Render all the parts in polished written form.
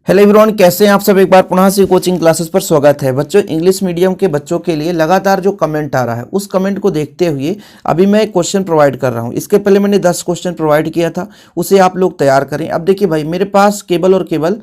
Hello everyone, कैसे हैं आप सब। एक बार पुनः से कोचिंग क्लासेस पर स्वागत है। बच्चों, इंग्लिश मीडियम के बच्चों के लिए लगातार जो कमेंट आ रहा है उस कमेंट को देखते हुए अभी मैं एक क्वेश्चन प्रोवाइड कर रहा हूं। इसके पहले मैंने 10 क्वेश्चन प्रोवाइड किया था, उसे आप लोग तैयार करें। अब देखिए भाई, मेरे पास केवल और केवल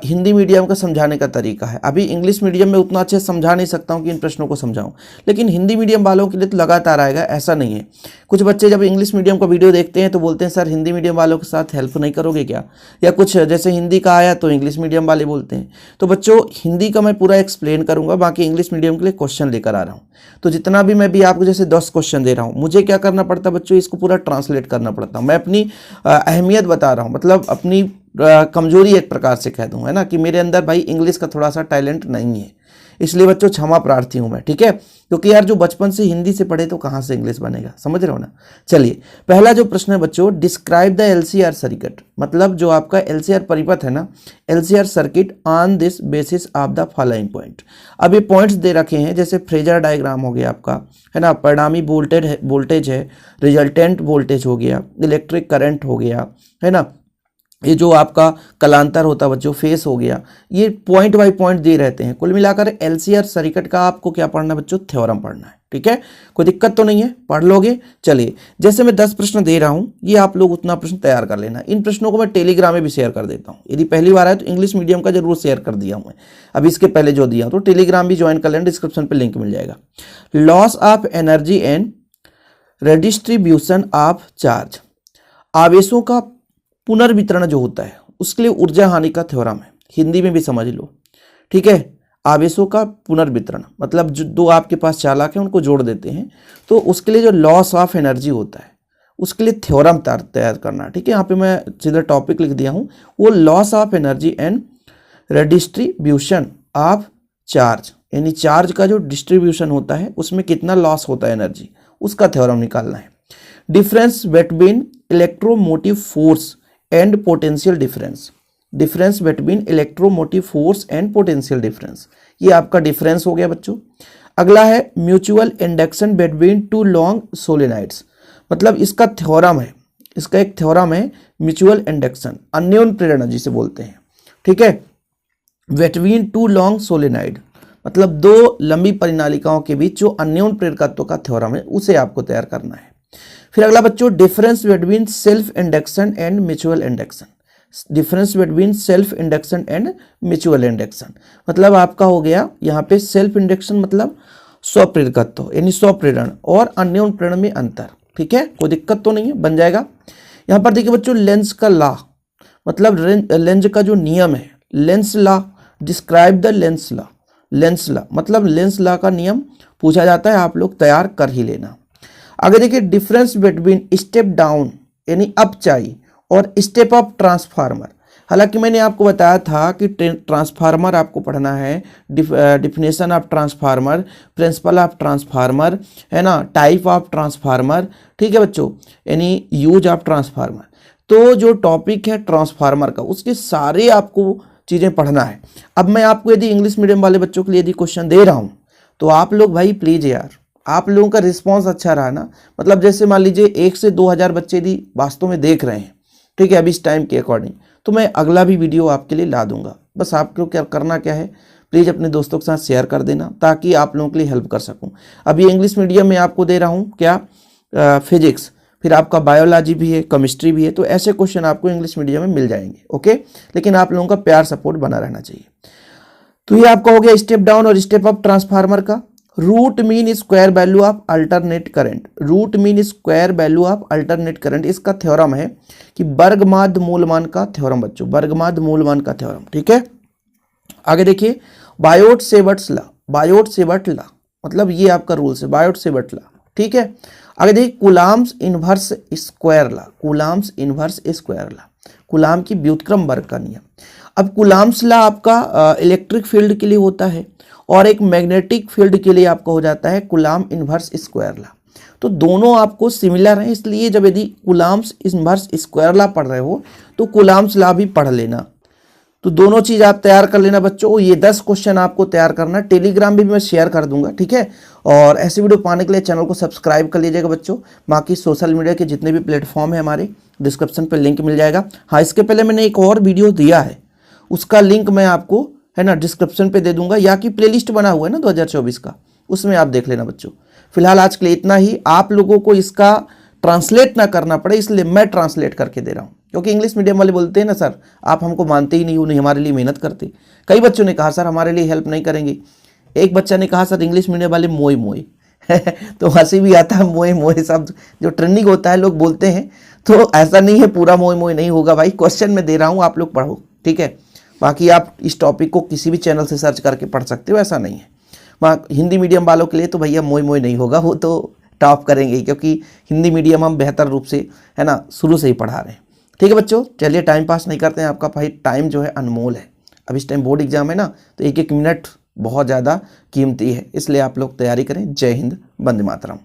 हिंदी मीडियम का समझाने का तरीका है। अभी इंग्लिश मीडियम में उतना अच्छे समझा नहीं सकता हूँ कि इन प्रश्नों को समझाऊँ, लेकिन हिंदी मीडियम वालों के लिए तो लगातार आएगा, ऐसा नहीं है। कुछ बच्चे जब इंग्लिश मीडियम का वीडियो देखते हैं तो बोलते हैं सर हिंदी मीडियम वालों के साथ हेल्प नहीं करोगे क्या, या कुछ जैसे हिंदी का आया तो इंग्लिश मीडियम वाले बोलते हैं। तो बच्चों, हिंदी का मैं पूरा एक्सप्लेन करूंगा, बाकी इंग्लिश मीडियम के लिए क्वेश्चन लेकर आ रहा हूं। तो जितना भी मैं भी आपको जैसे 10 क्वेश्चन दे रहा हूं, मुझे क्या करना पड़ता है बच्चों, इसको पूरा ट्रांसलेट करना पड़ता है। मैं अपनी अहमियत बता रहा हूं, मतलब अपनी कमजोरी एक प्रकार से कह दूं, है ना, कि मेरे अंदर भाई इंग्लिश का थोड़ा सा टैलेंट नहीं है, इसलिए बच्चों क्षमा प्रार्थी हूं मैं, ठीक है। क्योंकि यार जो बचपन से हिंदी से पढ़े तो कहां से इंग्लिश बनेगा, समझ रहे हो ना। चलिए, पहला जो प्रश्न है बच्चों, डिस्क्राइब द एलसीआर सर्किट, मतलब जो आपका एलसीआर परिपथ है ना, LCR circuit on this basis of the following point. अब ये पॉइंट्स दे रखे हैं, जैसे फ्रेजर डायग्राम हो गया आपका, है ना, परिणामी वोल्टेज है, रिजल्टेंट वोल्टेज हो गया, इलेक्ट्रिक करंट हो गया, है ना, ये जो आपका कलांतर होता है बच्चों, फेस हो गया। ये पॉइंट बाय पॉइंट दे रहते हैं। कुल मिलाकर एलसीआर सर्किट का आपको क्या पढ़ना है बच्चों, थ्योरम पढ़ना है, ठीक है। कोई दिक्कत तो नहीं है, पढ़ लोगे। चलिए, जैसे मैं 10 प्रश्न दे रहा हूं, ये आप लोग उतना प्रश्न तैयार कर लेना। इन प्रश्नों को मैं टेलीग्राम में भी शेयर कर देता हूं। यदि पहली बार है तो इंग्लिश मीडियम का जरूर शेयर कर दिया हूं मैं, अब इसके पहले जो दिया तो टेलीग्राम भी ज्वाइन कर लेना, डिस्क्रिप्शन पर लिंक मिल जाएगा। Loss of energy and redistribution of charge, आवेशों का पुनर्वितरण जो होता है उसके लिए ऊर्जा हानि का थ्योरम है, हिंदी में भी समझ लो, ठीक है। आवेशों का पुनर्वितरण मतलब जो दो आपके पास चालक हैं उनको जोड़ देते हैं, तो उसके लिए जो लॉस ऑफ एनर्जी होता है उसके लिए थ्योरम तैयार करना, ठीक है। यहाँ पे मैं सीधा टॉपिक लिख दिया हूँ, वो loss of energy and redistribution of charge, यानी चार्ज का जो डिस्ट्रीब्यूशन होता है उसमें कितना लॉस होता है एनर्जी, उसका थ्योरम निकालना है। Difference between electromotive force and potential difference, difference between electromotive force and potential difference, ये आपका डिफरेंस हो गया बच्चों। अगला है mutual induction between two long solenoids, मतलब इसका थ्योरम है, इसका एक थ्योरम है म्यूचुअल इंडक्शन, अन्योन्य प्रेरणा जिसे बोलते हैं, ठीक है। बिटवीन टू लॉन्ग सोलेनाइड मतलब दो लंबी परिनालिकाओं के बीच जो अन्योन्य प्रेरकत्व का थ्योरम है उसे आपको तैयार करना है। फिर अगला बच्चों, difference between self induction and mutual induction, difference between self induction and mutual induction, मतलब आपका हो गया यहाँ पे सेल्फ इंडक्शन मतलब स्वप्रेरकत्व यानी स्वप्रेरण, और अन्योन्य प्रेरण में अंतर, ठीक है। कोई दिक्कत तो नहीं है, बन जाएगा। यहाँ पर देखिए बच्चों, लेंस का लॉ मतलब लेंस का जो नियम है, Lenz law, describe the Lenz law, Lenz law मतलब लेंस लॉ का नियम पूछा जाता है, आप लोग तैयार कर ही लेना। आगे देखिए, डिफरेंस बिटवीन स्टेप डाउन यानी अपचाई और स्टेप अप ट्रांसफार्मर, हालांकि मैंने आपको बताया था कि ट्रांसफार्मर आपको पढ़ना है, definition of transformer, principle of transformer, है ना, टाइप ऑफ ट्रांसफार्मर, ठीक है बच्चों, यानी यूज ऑफ ट्रांसफार्मर। तो जो टॉपिक है ट्रांसफार्मर का, उसके सारे आपको चीज़ें पढ़ना है। अब मैं आपको यदि इंग्लिश मीडियम वाले बच्चों के लिए यदि क्वेश्चन दे रहा हूँ तो आप लोग भाई प्लीज़ यार, आप लोगों का रिस्पांस अच्छा रहा ना, मतलब जैसे मान लीजिए 1 से 2000 बच्चे यदि वास्तव में देख रहे हैं, ठीक है, अभी इस टाइम के अकॉर्डिंग, तो मैं अगला भी वीडियो आपके लिए ला दूंगा। बस आपको क्या करना क्या है, प्लीज़ अपने दोस्तों के साथ शेयर कर देना ताकि आप लोगों के लिए हेल्प कर सकूं। अभी इंग्लिश मीडियम में आपको दे रहा हूं क्या, फिजिक्स, फिर आपका बायोलॉजी भी है, केमिस्ट्री भी है, तो ऐसे क्वेश्चन आपको इंग्लिश मीडियम में मिल जाएंगे, ओके। लेकिन आप लोगों का प्यार सपोर्ट बना रहना चाहिए। तो ये आपका हो गया स्टेप डाउन और स्टेप अप ट्रांसफार्मर का। Root mean square value of alternate current, root mean square value of alternate current, इसका थ्योरम है कि वर्ग माध्य मूलमान का थ्योरम बच्चों, वर्ग माध्य मूलमान का थ्योरम, ठीक है। आगे देखिए, Biot Savart's law, Biot Savart law मतलब ये आपका रूल्स है, बायोट सेवर्ट लॉ, ठीक है। आगे देखिए, coulombs inverse square law, coulombs inverse square law, coulomb की व्युत्क्रम वर्ग का नियम। अब कूलाम्स लॉ आपका इलेक्ट्रिक फील्ड के लिए होता है और एक मैग्नेटिक फील्ड के लिए आपका हो जाता है कूलाम इनवर्स स्क्वायर लॉ। तो दोनों आपको सिमिलर हैं, इसलिए जब यदि कूलाम्स इनवर्स स्क्वायर लॉ पढ़ रहे हो तो कूलाम्स लॉ भी पढ़ लेना। तो दोनों चीज़ आप तैयार कर लेना बच्चों। ये 10 क्वेश्चन आपको तैयार करना, टेलीग्राम भी मैं शेयर कर दूंगा, ठीक है। और ऐसे वीडियो पाने के लिए चैनल को सब्सक्राइब कर लीजिएगा बच्चों। बाकी सोशल मीडिया के जितने भी प्लेटफॉर्म है हमारे, डिस्क्रिप्शन पर लिंक मिल जाएगा। हाँ, इसके पहले मैंने एक और वीडियो दिया है, उसका लिंक मैं आपको है ना डिस्क्रिप्शन पे दे दूंगा, या कि प्लेलिस्ट बना हुआ है ना 2024 का, उसमें आप देख लेना बच्चों। फिलहाल आज के लिए इतना ही। आप लोगों को इसका ट्रांसलेट ना करना पड़े इसलिए मैं ट्रांसलेट करके दे रहा हूँ, क्योंकि इंग्लिश मीडियम वाले बोलते हैं ना सर आप हमको मानते ही नहीं हो, नहीं हमारे लिए मेहनत करते। कई बच्चों ने कहा सर हमारे लिए हेल्प नहीं करेंगे। एक बच्चा ने कहा सर इंग्लिश मीडियम वाले मोए मोए तो हंसी भी आता है, मोए मोए शब्द जो ट्रेंडिंग होता है लोग बोलते हैं, तो ऐसा नहीं है, पूरा मोए मोए नहीं होगा भाई, क्वेश्चन में दे रहा हूँ आप लोग पढ़ो, ठीक है। बाकी आप इस टॉपिक को किसी भी चैनल से सर्च करके पढ़ सकते हो, ऐसा नहीं है। वहाँ हिंदी मीडियम वालों के लिए तो भैया मोए मोए नहीं होगा, वो तो टॉप करेंगे, क्योंकि हिंदी मीडियम हम बेहतर रूप से है ना शुरू से ही पढ़ा रहे हैं। ठीक है बच्चों, चलिए टाइम पास नहीं करते हैं, आपका भाई टाइम जो है अनमोल है। अब इस टाइम बोर्ड एग्जाम है ना, तो एक एक मिनट बहुत ज़्यादा कीमती है, इसलिए आप लोग तैयारी करें। जय हिंद, वंदे मातरम।